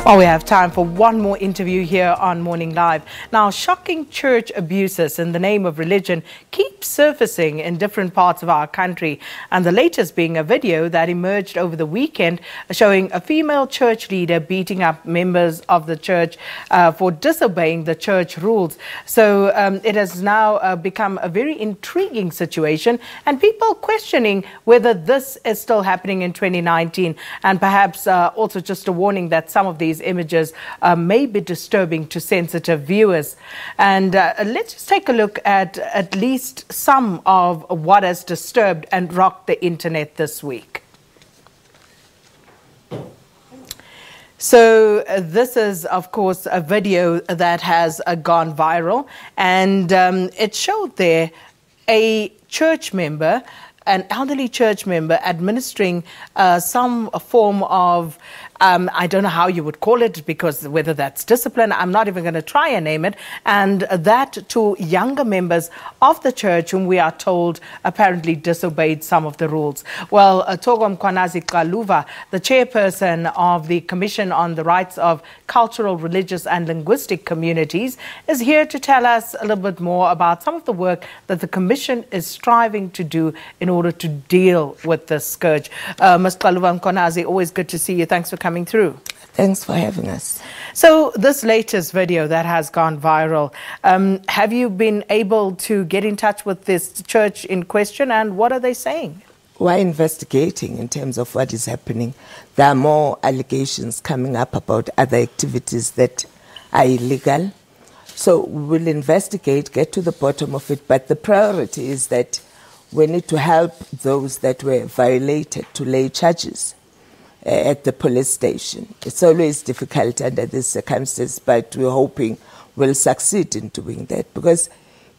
Well, we have time for one more interview here on Morning Live. Now, shocking church abuses in the name of religion keep surfacing in different parts of our country. And the latest being a video that emerged over the weekend showing a female church leader beating up members of the church for disobeying the church rules. So it has now become a very intriguing situation, and people questioning whether this is still happening in 2019, and perhaps also just a warning that some of these images may be disturbing to sensitive viewers. And let's just take a look at least some of what has disturbed and rocked the internet this week. So this is, of course, a video that has gone viral, and it showed there a church member, an elderly church member, administering some form of I don't know how you would call it, because whether that's discipline, I'm not even going to try and name it, and that to younger members of the church whom we are told apparently disobeyed some of the rules. Well, Thoko Mkhwanazi-Xaluva, the chairperson of the Commission on the Rights of Cultural, Religious and Linguistic Communities, is here to tell us a little bit more about some of the work that the Commission is striving to do in order to deal with this scourge. Ms. Xaluva Mkhwanazi, always good to see you. Thanks for coming through. Thanks for having us. So this latest video that has gone viral, have you been able to get in touch with this church in question, and what are they saying? We're investigating in terms of what is happening. There are more allegations coming up about other activities that are illegal. So we will investigate, get to the bottom of it, but the priority is that we need to help those that were violated to lay charges at the police station. It's always difficult under these circumstances, but we're hoping we'll succeed in doing that, because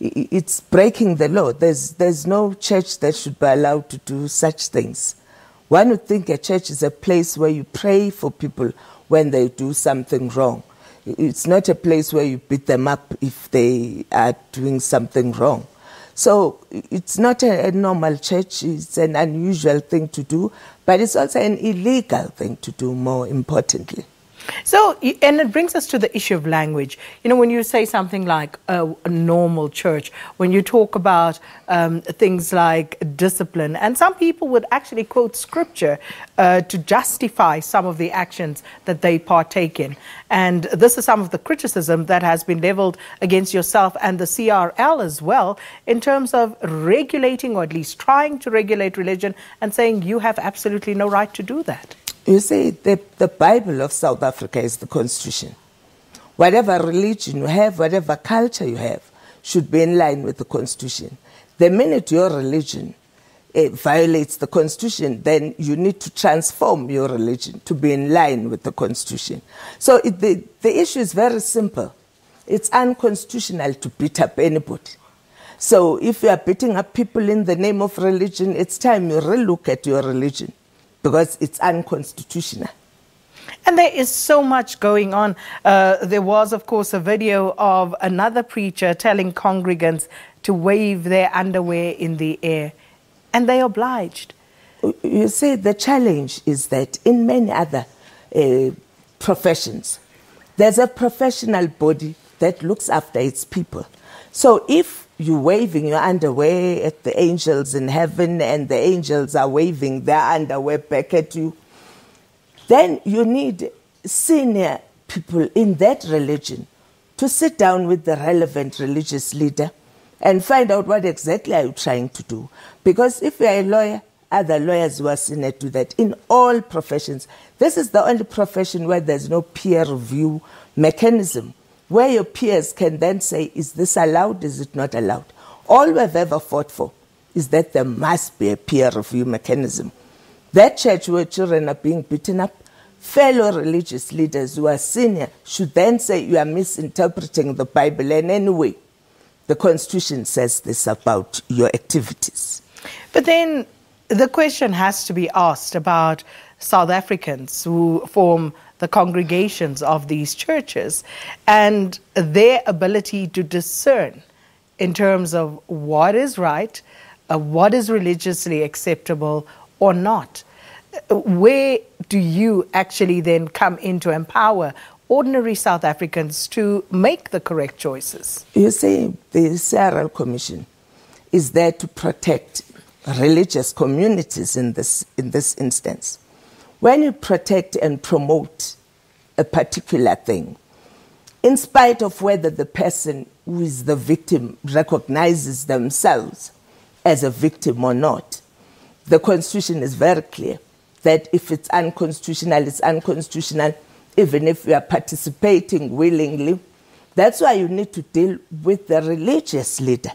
it's breaking the law. There's no church that should be allowed to do such things. One would think a church is a place where you pray for people when they do something wrong. It's not a place where you beat them up if they are doing something wrong. So it's not a normal church. It's an unusual thing to do, but it's also an illegal thing to do, more importantly. So, and it brings us to the issue of language. You know, when you say something like a normal church, when you talk about things like discipline, and some people would actually quote scripture to justify some of the actions that they partake in. And this is some of the criticism that has been leveled against yourself and the CRL as well, in terms of regulating, or at least trying to regulate religion, and saying you have absolutely no right to do that. You see, the Bible of South Africa is the Constitution. Whatever religion you have, whatever culture you have, should be in line with the Constitution. The minute your religion violates the Constitution, then you need to transform your religion to be in line with the Constitution. So the issue is very simple. It's unconstitutional to beat up anybody. So if you are beating up people in the name of religion, it's time you relook at your religion, because it's unconstitutional. And there is so much going on. There was, of course, a video of another preacher telling congregants to wave their underwear in the air, and they obliged. You see, the challenge is that in many other professions, there's a professional body that looks after its people. So if you're waving your underwear at the angels in heaven and the angels are waving their underwear back at you, then you need senior people in that religion to sit down with the relevant religious leader and find out what exactly are you trying to do. Because if you're a lawyer, other lawyers who are senior do that. In all professions, this is the only profession where there's no peer review mechanism, where your peers can then say, is this allowed, is it not allowed? All we've ever fought for is that there must be a peer review mechanism. That church where children are being beaten up, fellow religious leaders who are senior should then say, you are misinterpreting the Bible, and anyway, the Constitution says this about your activities. But then the question has to be asked about South Africans who form the congregations of these churches and their ability to discern in terms of what is right, what is religiously acceptable or not. where do you actually then come in to empower ordinary South Africans to make the correct choices? You see, the CRL Commission is there to protect religious communities in this instance. When you protect and promote a particular thing, in spite of whether the person who is the victim recognizes themselves as a victim or not, the Constitution is very clear that if it's unconstitutional, it's unconstitutional, even if you are participating willingly. That's why you need to deal with the religious leader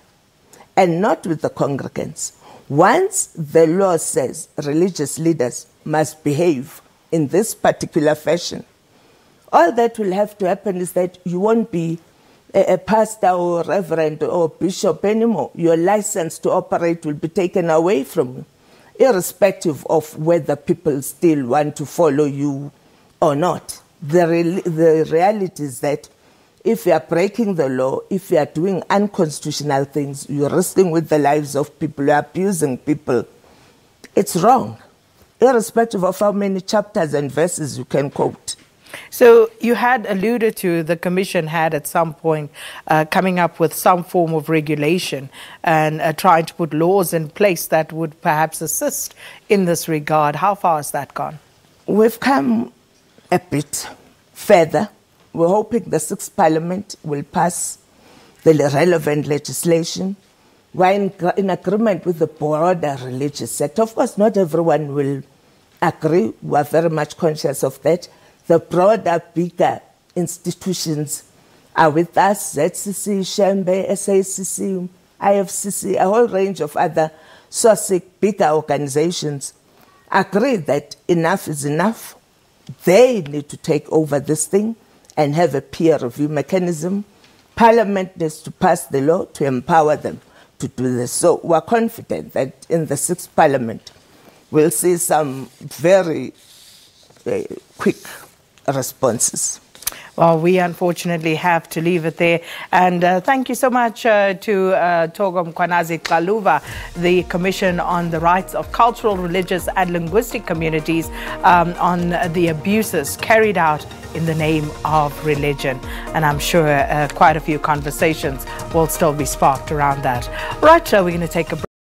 and not with the congregants. Once the law says religious leaders must behave in this particular fashion, all that will have to happen is that you won't be a pastor or reverend or bishop anymore. Your license to operate will be taken away from you, irrespective of whether people still want to follow you or not. The reality is that if you are breaking the law, if you are doing unconstitutional things, you're risking with the lives of people, you're abusing people, it's wrong, irrespective of how many chapters and verses you can quote. So you had alluded to the Commission had at some point coming up with some form of regulation and trying to put laws in place that would perhaps assist in this regard. How far has that gone? We've come a bit further. We're hoping the 6th Parliament will pass the relevant legislation. We're in agreement with the broader religious sector. Of course, not everyone will agree. We are very much conscious of that. The broader, bigger institutions are with us, ZCC, Shembe, SACC, IFCC, a whole range of other SOSIC, bigger organizations agree that enough is enough. They need to take over this thing and have a peer review mechanism. Parliament needs to pass the law to empower them to do this. So we're confident that in the 6th Parliament, we'll see some very quick responses. Well, we unfortunately have to leave it there. And thank you so much to Thoko Mkhwanazi-Xaluva, the Commission on the Rights of Cultural, Religious and Linguistic Communities on the abuses carried out in the name of religion. And I'm sure quite a few conversations will still be sparked around that. Right, we're going to take a break.